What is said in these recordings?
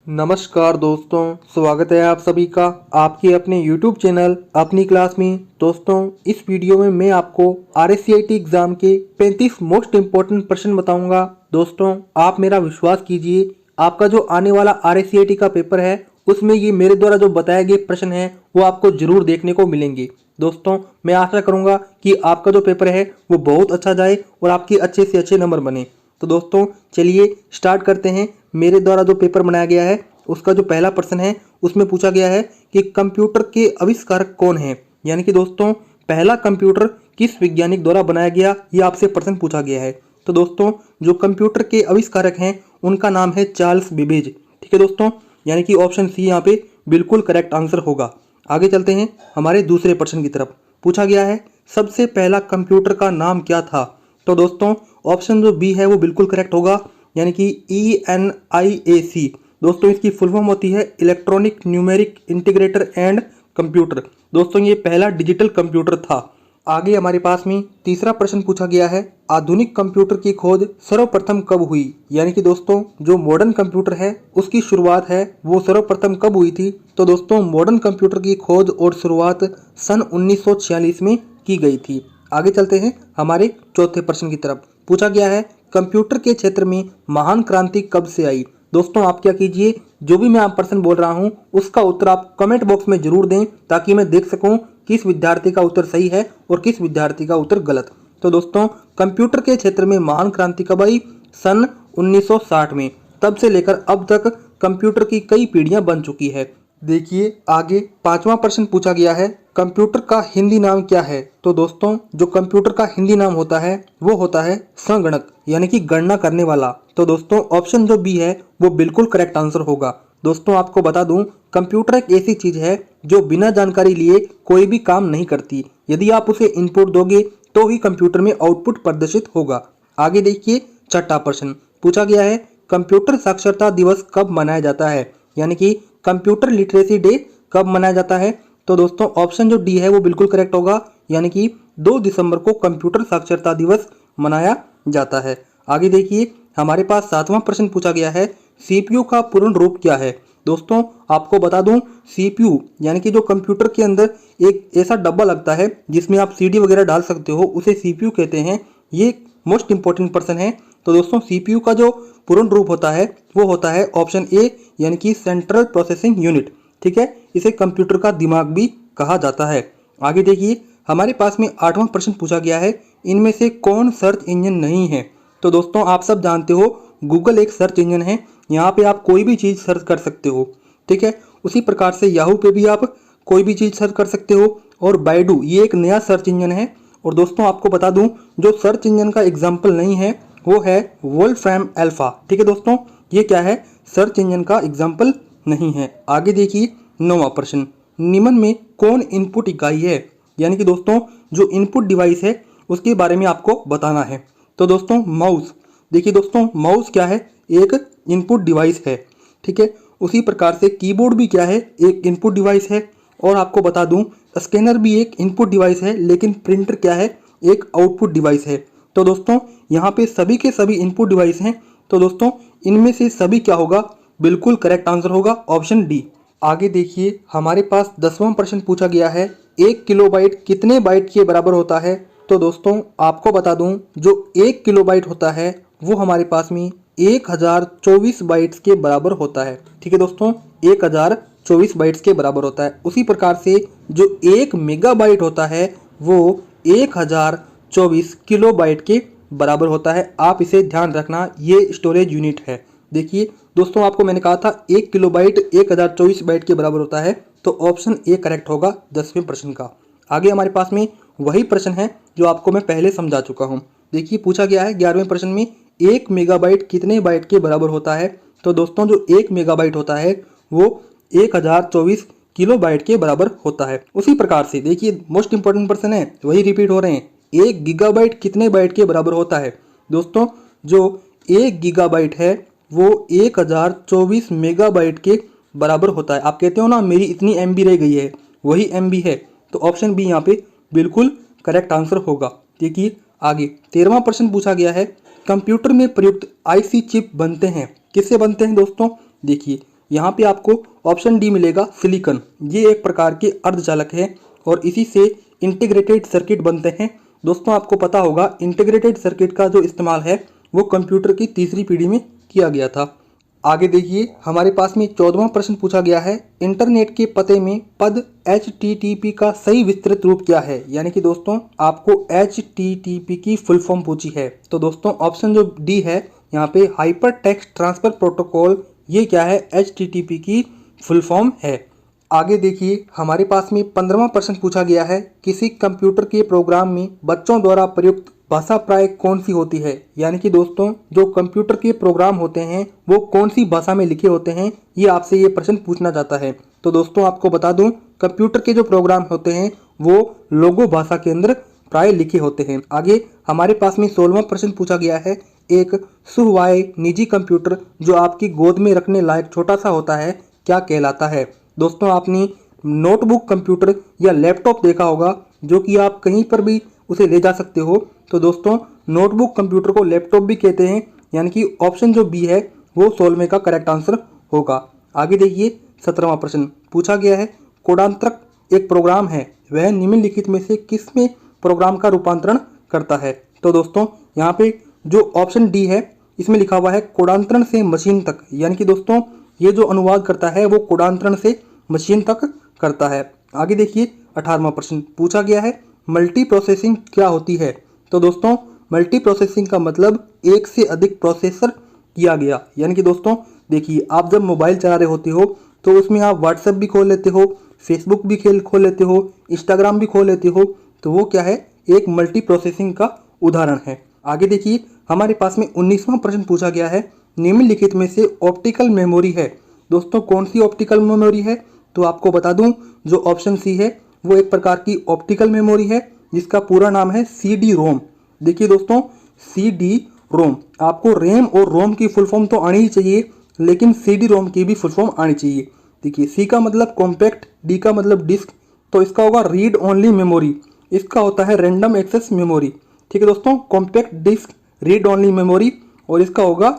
नमस्कार दोस्तों, स्वागत है आप सभी का आपके अपने YouTube चैनल अपनी क्लास में। दोस्तों, इस वीडियो में मैं आपको RSCIT एग्जाम के 35 मोस्ट इम्पोर्टेंट प्रश्न बताऊंगा। दोस्तों, आप मेरा विश्वास कीजिए, आपका जो आने वाला RSCIT का पेपर है उसमें ये मेरे द्वारा जो बताए गए प्रश्न हैं वो आपको जरूर देखने को मिलेंगे। दोस्तों, मैं आशा करूंगा कि आपका जो पेपर है वो बहुत अच्छा जाए और आपके अच्छे से अच्छे नंबर बने। तो दोस्तों, चलिए स्टार्ट करते हैं। मेरे द्वारा जो पेपर बनाया गया है उसका जो पहला प्रश्न है उसमें पूछा गया है कि कंप्यूटर के आविष्कारक कौन हैं। यानी कि दोस्तों, पहला कंप्यूटर किस वैज्ञानिक द्वारा बनाया गया, ये आपसे प्रश्न पूछा गया है। तो दोस्तों, जो कंप्यूटर के आविष्कारक हैं उनका नाम है चार्ल्स बेबेज। ठीक है दोस्तों, यानी कि ऑप्शन सी यहाँ पे बिल्कुल करेक्ट आंसर होगा। आगे चलते हैं हमारे दूसरे प्रश्न की तरफ। पूछा गया है सबसे पहला कंप्यूटर का नाम क्या था। तो दोस्तों, ऑप्शन जो बी है वो बिल्कुल करेक्ट होगा, यानी कि ENIAC। दोस्तों, इसकी फुल फॉर्म होती है electronic numeric integrator and computer. दोस्तों, ये पहला डिजिटल कंप्यूटर था। आगे हमारे पास में तीसरा प्रश्न पूछा गया है आधुनिक कंप्यूटर की खोज सर्वप्रथम कब हुई। यानी कि दोस्तों, जो मॉडर्न कंप्यूटर है उसकी शुरुआत है वो सर्वप्रथम कब हुई थी। तो दोस्तों, मॉडर्न कंप्यूटर की खोज और शुरुआत सन 1946 में की गई थी। आगे चलते हैं हमारे चौथे प्रश्न की तरफ। पूछा गया है कंप्यूटर के क्षेत्र में महान क्रांति कब से आई। दोस्तों, आप क्या कीजिए, जो भी मैं आप प्रश्न बोल रहा हूं उसका उत्तर आप कमेंट बॉक्स में जरूर दें ताकि मैं देख सकूं किस विद्यार्थी का उत्तर सही है और किस विद्यार्थी का उत्तर गलत। तो दोस्तों, कंप्यूटर के क्षेत्र में महान क्रांति कब आई? सन 1960 में। तब से लेकर अब तक कंप्यूटर की कई पीढ़ियां बन चुकी है। देखिए आगे पांचवा प्रश्न पूछा गया है कंप्यूटर का हिंदी नाम क्या है। तो दोस्तों, जो कंप्यूटर का हिंदी नाम होता है वो होता है संगणक, यानी कि गणना करने वाला। तो दोस्तों, ऑप्शन जो बी है वो बिल्कुल करेक्ट आंसर होगा। दोस्तों, आपको बता दूं, कंप्यूटर एक ऐसी चीज है जो बिना जानकारी लिए कोई भी काम नहीं करती। यदि आप उसे इनपुट दोगे तो ही कंप्यूटर में आउटपुट प्रदर्शित होगा। आगे देखिए छठा प्रश्न पूछा गया है कंप्यूटर साक्षरता दिवस कब मनाया जाता है। यानी कि कंप्यूटर लिटरेसी डे कब मनाया जाता है। तो दोस्तों, ऑप्शन जो डी है वो बिल्कुल करेक्ट होगा, यानी कि 2 दिसंबर को कंप्यूटर साक्षरता दिवस मनाया जाता है। आगे देखिए हमारे पास सातवां प्रश्न पूछा गया है CPU का पूर्ण रूप क्या है। दोस्तों, आपको बता दूं, CPU यानी कि जो कंप्यूटर के अंदर एक ऐसा डब्बा लगता है जिसमें आप CD वगैरह डाल सकते हो, उसे CPU कहते हैं। ये मोस्ट इंपॉर्टेंट प्रश्न है। तो दोस्तों, CPU का जो पूर्ण रूप होता है वो होता है ऑप्शन ए, यानी कि सेंट्रल प्रोसेसिंग यूनिट। ठीक है, इसे कंप्यूटर का दिमाग भी कहा जाता है। आगे देखिए हमारे पास में आठवां प्रश्न पूछा गया है इनमें से कौन सर्च इंजन नहीं है। तो दोस्तों, आप सब जानते हो गूगल एक सर्च इंजन है। यहाँ पे आप कोई भी चीज़ सर्च कर सकते हो। ठीक है, उसी प्रकार से याहू पे भी आप कोई भी चीज़ सर्च कर सकते हो। और बाइडू ये एक नया सर्च इंजन है। और दोस्तों, आपको बता दूं, जो सर्च इंजन का एग्जाम्पल नहीं है वो है वोल्फ्रैम अल्फा। ठीक है दोस्तों, ये क्या है, सर्च इंजन का एग्जाम्पल नहीं है। आगे देखिए नौवां प्रश्न निम्न में कौन इनपुट इकाई है। यानी कि दोस्तों, जो इनपुट डिवाइस है उसके बारे में आपको बताना है। तो दोस्तों, माउस। देखिए दोस्तों, माउस क्या है, एक इनपुट डिवाइस है। ठीक है, उसी प्रकार से कीबोर्ड भी क्या है, एक इनपुट डिवाइस है। और आपको बता दूं, स्कैनर भी एक इनपुट डिवाइस है, लेकिन प्रिंटर क्या है, एक आउटपुट डिवाइस है। तो दोस्तों, यहाँ पे सभी के सभी इनपुट डिवाइस हैं। तो दोस्तों, इनमें से सभी क्या होगा, बिल्कुल करेक्ट आंसर होगा ऑप्शन डी। आगे देखिए हमारे पास 10वां प्रश्न पूछा गया है 1 किलोबाइट कितने बाइट के बराबर होता है। तो दोस्तों, आपको बता दूं, जो 1 किलोबाइट होता है वो हमारे पास में 1024 बाइट्स के बराबर होता है। ठीक है दोस्तों, 1024 बाइट्स के बराबर होता है। उसी प्रकार से जो 1 मेगाबाइट होता है वो 1024 किलोबाइट के बराबर होता है। आप इसे ध्यान रखना, ये स्टोरेज यूनिट है। देखिए दोस्तों, आपको मैंने कहा था 1 किलोबाइट 1024 बाइट के बराबर होता है। तो ऑप्शन ए करेक्ट होगा 10वें प्रश्न का। आगे हमारे पास में वही प्रश्न है जो आपको मैं पहले समझा चुका हूँ। देखिए पूछा गया है 11वें प्रश्न में 1 मेगाबाइट कितने बाइट के बराबर होता है। तो दोस्तों, जो 1 मेगाबाइट होता है वो 1024 किलोबाइट के बराबर होता है। उसी प्रकार से देखिए मोस्ट इंपॉर्टेंट प्रश्न है, वही रिपीट हो रहे हैं, 1 गीगाबाइट कितने बाइट के बराबर होता है। दोस्तों, जो 1 गीगाबाइट है वो 1024 मेगाबाइट के बराबर होता है। आप कहते हो ना मेरी इतनी MB रह गई है, वही MB है। तो ऑप्शन बी यहाँ पे बिल्कुल करेक्ट आंसर होगा। देखिए आगे 13वां प्रश्न पूछा गया है कंप्यूटर में प्रयुक्त IC चिप बनते हैं, किससे बनते हैं दोस्तों। देखिए यहाँ पे आपको ऑप्शन डी मिलेगा सिलिकॉन। ये एक प्रकार के अर्धचालक है और इसी से इंटीग्रेटेड सर्किट बनते हैं। दोस्तों आपको पता होगा इंटीग्रेटेड सर्किट का जो इस्तेमाल है वो कंप्यूटर की तीसरी पीढ़ी में किया गया था। आगे देखिए हमारे पास में 14वां प्रश्न पूछा गया है, इंटरनेट के पते में पद HTTP का सही विस्तृत रूप क्या है। यानी कि दोस्तों आपको HTTP की फुल फॉर्म पूछी है। तो दोस्तों ऑप्शन जो डी है यहाँ पे हाइपर टेक्स्ट ट्रांसफर प्रोटोकॉल, ये क्या है, HTTP की फुल फॉर्म है। आगे देखिए हमारे पास में 15वां प्रश्न पूछा गया है, किसी कंप्यूटर के प्रोग्राम में बच्चों द्वारा प्रयुक्त भाषा प्राय कौन सी होती है। यानी कि दोस्तों जो कंप्यूटर के प्रोग्राम होते हैं वो कौन सी भाषा में लिखे होते हैं, ये आपसे ये प्रश्न पूछना चाहता है। तो दोस्तों आपको बता दूं कंप्यूटर के जो प्रोग्राम होते हैं वो लोगो भाषा के अंदर प्राय लिखे होते हैं। आगे हमारे पास में 16वां प्रश्न पूछा गया है, एक सुहवाय निजी कंप्यूटर जो आपकी गोद में रखने लायक छोटा सा होता है क्या कहलाता है। दोस्तों आपने नोटबुक कंप्यूटर या लैपटॉप देखा होगा जो कि आप कहीं पर भी उसे ले जा सकते हो। तो दोस्तों नोटबुक कंप्यूटर को लैपटॉप भी कहते हैं, यानी कि ऑप्शन जो बी है वो 16वें का करेक्ट आंसर होगा। आगे देखिए 17वां प्रश्न पूछा गया है, कोडांतरक एक प्रोग्राम है, वह निम्नलिखित में से किस में प्रोग्राम का रूपांतरण करता है। तो दोस्तों यहाँ पे जो ऑप्शन डी है इसमें लिखा हुआ है कोडांतरण से मशीन तक, यानी कि दोस्तों ये जो अनुवाद करता है वो कोडांतरण से मशीन तक करता है। आगे देखिए 18वां प्रश्न पूछा गया है, मल्टी प्रोसेसिंग क्या होती है। तो दोस्तों मल्टी प्रोसेसिंग का मतलब एक से अधिक प्रोसेसर किया गया। यानी कि दोस्तों देखिए आप जब मोबाइल चला रहे होते हो तो उसमें आप व्हाट्सएप भी खोल लेते हो, फेसबुक भी खोल लेते हो, इंस्टाग्राम भी खोल लेते हो, तो वो क्या है, एक मल्टी प्रोसेसिंग का उदाहरण है। आगे देखिए हमारे पास में 19वां प्रश्न पूछा गया है, निम्नलिखित में से ऑप्टिकल मेमोरी है। दोस्तों कौन सी ऑप्टिकल मेमोरी है, तो आपको बता दूं जो ऑप्शन सी है वो एक प्रकार की ऑप्टिकल मेमोरी है जिसका पूरा नाम है CD रोम। देखिए दोस्तों CD रोम, आपको रैम और रोम की फुल फॉर्म तो आनी ही चाहिए, लेकिन CD रोम की भी फुल फॉर्म आनी चाहिए। देखिए C का मतलब कॉम्पैक्ट, D का मतलब डिस्क, तो इसका होगा रीड ओनली मेमोरी, इसका होता है रैंडम एक्सेस मेमोरी। ठीक है दोस्तों, compact disc, read only memory, और इसका होगा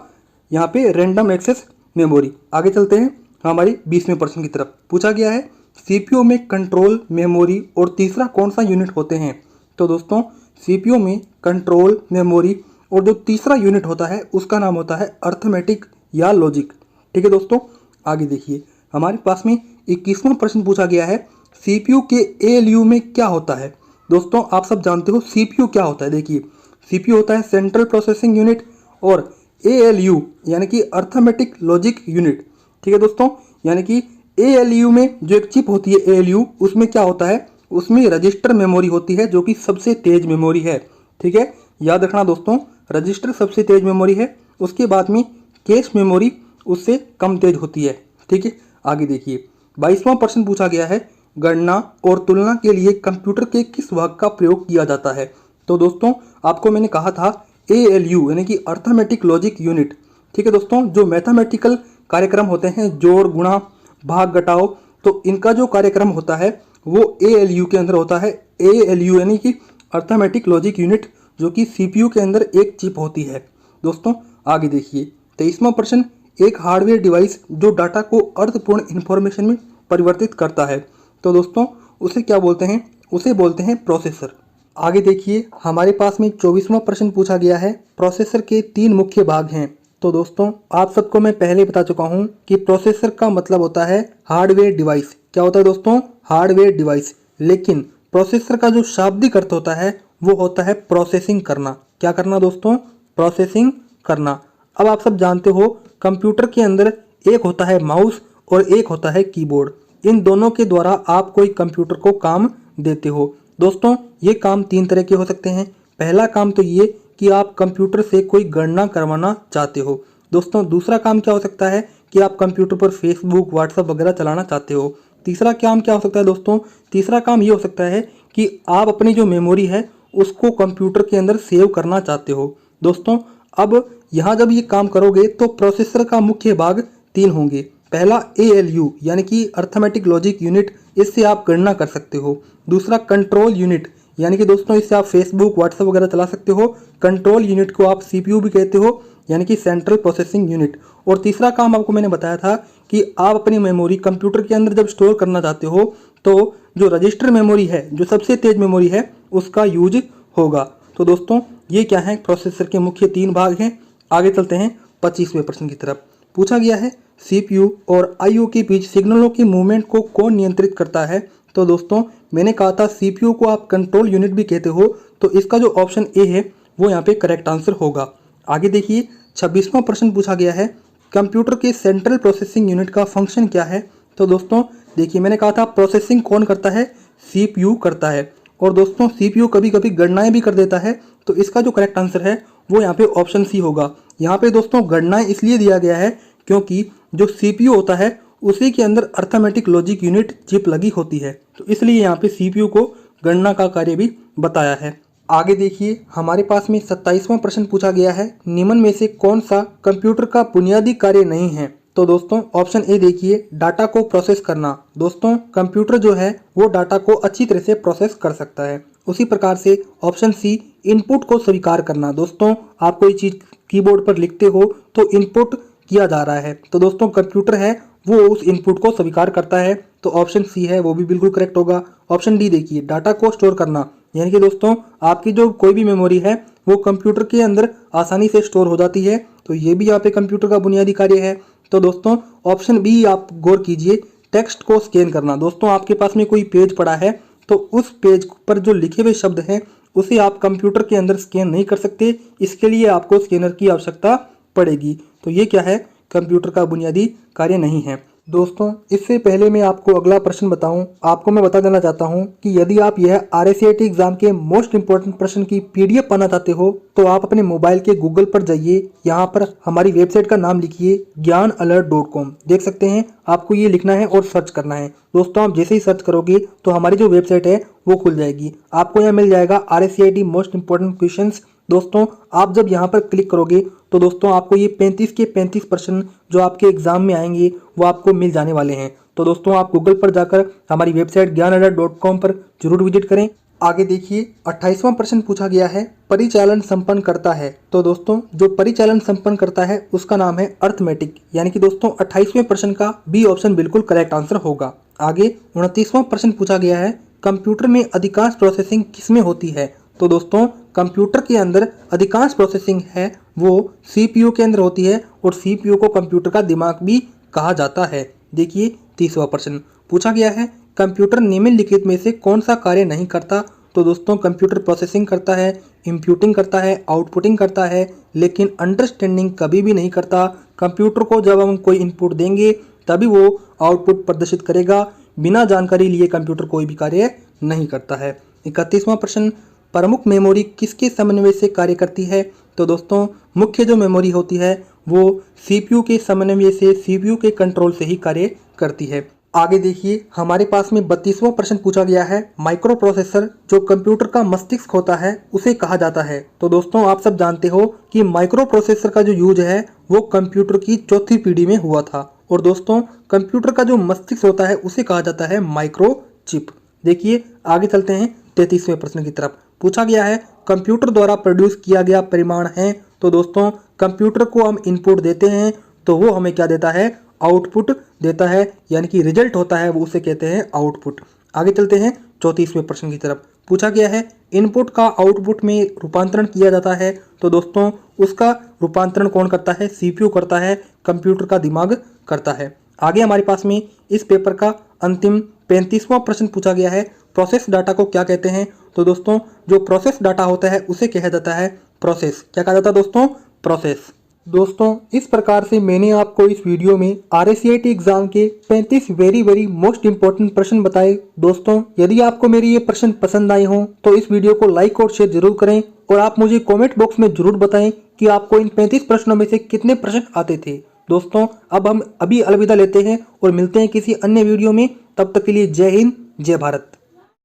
यहाँ पे रैंडम एक्सेस मेमोरी। आगे चलते हैं हमारी 20वें प्रश्न की तरफ। पूछा गया है CPU में कंट्रोल, मेमोरी और तीसरा कौन सा यूनिट होते हैं। तो दोस्तों CPU में कंट्रोल, मेमोरी और जो तीसरा यूनिट होता है उसका नाम होता है अर्थमेटिक या लॉजिक। ठीक है दोस्तों, आगे देखिए हमारे पास में 21वां प्रश्न पूछा गया है, CPU के ALU में क्या होता है। दोस्तों आप सब जानते हो CPU क्या होता है। देखिए CPU होता है सेंट्रल प्रोसेसिंग यूनिट और ALU यानी कि अर्थमेटिक लॉजिक यूनिट। ठीक है दोस्तों, यानी कि ALU में जो एक चिप होती है ALU, उसमें क्या होता है, उसमें रजिस्टर मेमोरी होती है जो कि सबसे तेज मेमोरी है। ठीक है, याद रखना दोस्तों, रजिस्टर सबसे तेज मेमोरी है, उसके बाद में कैश मेमोरी उससे कम तेज होती है। ठीक है, आगे देखिए 22वां प्रश्न पूछा गया है, गणना और तुलना के लिए कंप्यूटर के किस भाग का प्रयोग किया जाता है। तो दोस्तों आपको मैंने कहा था ALU यानी कि अर्थमेटिक लॉजिक यूनिट। ठीक है दोस्तों, जो मैथमेटिकल कार्यक्रम होते हैं, जोड़, गुणा, भाग, घटाओ, तो इनका जो कार्यक्रम होता है वो ALU के अंदर होता है। ALU यानी कि अर्थमेटिक लॉजिक यूनिट, जो कि CPU के अंदर एक चिप होती है। दोस्तों आगे देखिए 23वां प्रश्न, एक हार्डवेयर डिवाइस जो डाटा को अर्थपूर्ण इंफॉर्मेशन में परिवर्तित करता है। तो दोस्तों उसे क्या बोलते हैं, उसे बोलते हैं प्रोसेसर। आगे देखिए हमारे पास में 24वां प्रश्न पूछा गया है, प्रोसेसर के 3 मुख्य भाग हैं। तो दोस्तों आप सबको मैं पहले बता चुका हूं कि प्रोसेसर का मतलब होता है हार्डवेयर डिवाइस। क्या होता है दोस्तों, हार्डवेयर डिवाइस। लेकिन प्रोसेसर का जो शाब्दिक अर्थ होता है वो होता है प्रोसेसिंग करना। क्या करना दोस्तों, प्रोसेसिंग करना। अब आप सब जानते हो कंप्यूटर के अंदर एक होता है माउस और एक होता है कीबोर्ड। इन दोनों के द्वारा आप कोई कंप्यूटर को काम देते हो। दोस्तों ये काम 3 तरह के हो सकते हैं। पहला काम तो ये कि आप कंप्यूटर से कोई गणना करवाना चाहते हो। दोस्तों दूसरा काम क्या हो सकता है कि आप कंप्यूटर पर फेसबुक, व्हाट्सएप वगैरह चलाना चाहते हो। तीसरा काम क्या हो सकता है दोस्तों, तीसरा काम ये हो सकता है कि आप अपनी जो मेमोरी है उसको कंप्यूटर के अंदर सेव करना चाहते हो। दोस्तों अब यहाँ जब ये काम करोगे तो प्रोसेसर का मुख्य भाग 3 होंगे। पहला ALU यानी कि अर्थमेटिक लॉजिक यूनिट, इससे आप गणना कर सकते हो। दूसरा कंट्रोल यूनिट, यानी कि दोस्तों इससे आप फेसबुक, व्हाट्सएप वगैरह चला सकते हो। कंट्रोल यूनिट को आप CPU भी कहते हो, यानी कि सेंट्रल प्रोसेसिंग यूनिट। और तीसरा काम आपको मैंने बताया था कि आप अपनी मेमोरी कंप्यूटर के अंदर जब स्टोर करना चाहते हो तो जो रजिस्टर मेमोरी है, जो सबसे तेज मेमोरी है, उसका यूज होगा। तो दोस्तों ये क्या है, प्रोसेसर के मुख्य 3 भाग हैं। आगे चलते हैं 25वें प्रश्न की तरफ। पूछा गया है CPU और IO के बीच सिग्नलों की मूवमेंट को कौन नियंत्रित करता है। तो दोस्तों मैंने कहा था CPU को आप कंट्रोल यूनिट भी कहते हो, तो इसका जो ऑप्शन ए है वो यहाँ पे करेक्ट आंसर होगा। आगे देखिए 26वां प्रश्न पूछा गया है कंप्यूटर के सेंट्रल प्रोसेसिंग यूनिट का फंक्शन क्या है। तो दोस्तों देखिए मैंने कहा था प्रोसेसिंग कौन करता है, CPU करता है। और दोस्तों CPU कभी कभी गणनाएं भी कर देता है, तो इसका जो करेक्ट आंसर है वो यहाँ पे ऑप्शन सी होगा। यहाँ पे दोस्तों गणनाएं इसलिए दिया गया है क्योंकि जो CPU होता है उसी के अंदर अर्थमेटिक लॉजिक यूनिट चिप लगी होती है, तो इसलिए यहाँ पे CPU को गणना का कार्य भी बताया है। आगे देखिए हमारे पास में 27वां प्रश्न पूछा गया है निम्न में से कौन सा कंप्यूटर का बुनियादी कार्य नहीं है। तो दोस्तों ऑप्शन ए देखिए डाटा को प्रोसेस करना। दोस्तों कंप्यूटर जो है वो डाटा को अच्छी तरह से प्रोसेस कर सकता है। उसी प्रकार से ऑप्शन सी इनपुट को स्वीकार करना। दोस्तों आप कोई चीज़ कीबोर्ड पर लिखते हो तो इनपुट किया जा रहा है, तो दोस्तों कंप्यूटर है वो उस इनपुट को स्वीकार करता है, तो ऑप्शन सी है वो भी बिल्कुल करेक्ट होगा। ऑप्शन डी देखिए डाटा को स्टोर करना, यानी कि दोस्तों आपकी जो कोई भी मेमोरी है वो कंप्यूटर के अंदर आसानी से स्टोर हो जाती है, तो ये भी यहाँ पे कंप्यूटर का बुनियादी कार्य है। तो दोस्तों ऑप्शन बी आप गौर कीजिए टेक्स्ट को स्कैन करना। दोस्तों आपके पास में कोई पेज पड़ा है तो उस पेज पर जो लिखे हुए शब्द हैं उसे आप कंप्यूटर के अंदर स्कैन नहीं कर सकते, इसके लिए आपको स्कैनर की आवश्यकता पड़ेगी। तो ये क्या है, कंप्यूटर का बुनियादी कार्य नहीं है। दोस्तों इससे पहले मैं आपको अगला प्रश्न बताऊं, आपको मैं बता देना चाहता हूं कि यदि आप यह RSCIT एग्जाम के मोस्ट इंपोर्टेंट प्रश्न की PDF पाना चाहते हो तो आप अपने मोबाइल के गूगल पर जाइए, यहाँ पर हमारी वेबसाइट का नाम लिखिए gyanalert.com। देख सकते हैं आपको ये लिखना है और सर्च करना है। दोस्तों आप जैसे ही सर्च करोगे तो हमारी जो वेबसाइट है वो खुल जाएगी, आपको यहाँ मिल जाएगा RSCIT मोस्ट इंपोर्टेंट क्वेश्चंस। दोस्तों आप जब यहाँ पर क्लिक करोगे तो दोस्तों आपको ये 35 के 35 प्रश्न जो आपके एग्जाम में आएंगे वो आपको मिल जाने वाले हैं। तो दोस्तों आप गूगल पर जाकर हमारी वेबसाइट gyanalert.com पर जरूर विजिट करें। आगे देखिए 28वां प्रश्न पूछा गया है परिचालन संपन्न करता है। तो दोस्तों जो परिचालन संपन्न करता है उसका नाम है अर्थमेटिक, यानी कि दोस्तों 28वें प्रश्न का बी ऑप्शन बिल्कुल करेक्ट आंसर होगा। आगे 29वां प्रश्न पूछा गया है कंप्यूटर में अधिकांश प्रोसेसिंग किसमें होती है। तो दोस्तों कंप्यूटर के अंदर अधिकांश प्रोसेसिंग है वो CPU के अंदर होती है, और CPU को कंप्यूटर का दिमाग भी कहा जाता है। देखिए 30वां प्रश्न पूछा गया है कंप्यूटर निम्नलिखित में से कौन सा कार्य नहीं करता। तो दोस्तों कंप्यूटर प्रोसेसिंग करता है, इंप्यूटिंग करता है, आउटपुटिंग करता है, लेकिन अंडरस्टैंडिंग कभी भी नहीं करता। कंप्यूटर को जब हम कोई इनपुट देंगे तभी वो आउटपुट प्रदर्शित करेगा, बिना जानकारी लिए कंप्यूटर कोई भी कार्य नहीं करता है। 31वां प्रश्न प्रमुख मेमोरी किसके समन्वय से कार्य करती है। तो दोस्तों मुख्य जो मेमोरी होती है वो CPU के समन्वय से, CPU के कंट्रोल से ही कार्य करती है। आगे देखिए हमारे पास में 32वां प्रश्न पूछा गया है माइक्रो प्रोसेसर जो कंप्यूटर का मस्तिष्क होता है उसे कहा जाता है। तो दोस्तों आप सब जानते हो कि माइक्रो प्रोसेसर का जो यूज है वो कंप्यूटर की चौथी पीढ़ी में हुआ था, और दोस्तों कंप्यूटर का जो मस्तिष्क होता है उसे कहा जाता है माइक्रो चिप। देखिए आगे चलते हैं 33वें प्रश्न की तरफ। पूछा गया है कंप्यूटर द्वारा प्रोड्यूस किया गया परिमाण है। तो दोस्तों कंप्यूटर को हम इनपुट देते हैं तो वो हमें क्या देता है, आउटपुट देता है, यानी कि रिजल्ट होता है वो उसे कहते हैं आउटपुट। आगे चलते हैं 34वें प्रश्न की तरफ। पूछा गया है इनपुट का आउटपुट में रूपांतरण किया जाता है। तो दोस्तों उसका रूपांतरण कौन करता है, CPU करता है, कंप्यूटर का दिमाग करता है। आगे हमारे पास में इस पेपर का अंतिम 35वां प्रश्न पूछा गया है प्रोसेस डाटा को क्या कहते हैं। तो दोस्तों जो प्रोसेस डाटा होता है उसे कहा जाता है प्रोसेस। क्या कहा जाता है दोस्तों, प्रोसेस। दोस्तों इस प्रकार से मैंने आपको इस वीडियो में RSCIT एग्जाम के 35 वेरी मोस्ट इंपॉर्टेंट प्रश्न बताए। दोस्तों यदि आपको मेरी ये प्रश्न पसंद आए हों तो इस वीडियो को लाइक और शेयर जरूर करें, और आप मुझे कमेंट बॉक्स में जरूर बताएं कि आपको इन 35 प्रश्नों में से कितने प्रश्न आते थे। दोस्तों अब हम अभी अलविदा लेते हैं और मिलते हैं किसी अन्य वीडियो में। तब तक के लिए जय हिंद, जय भारत।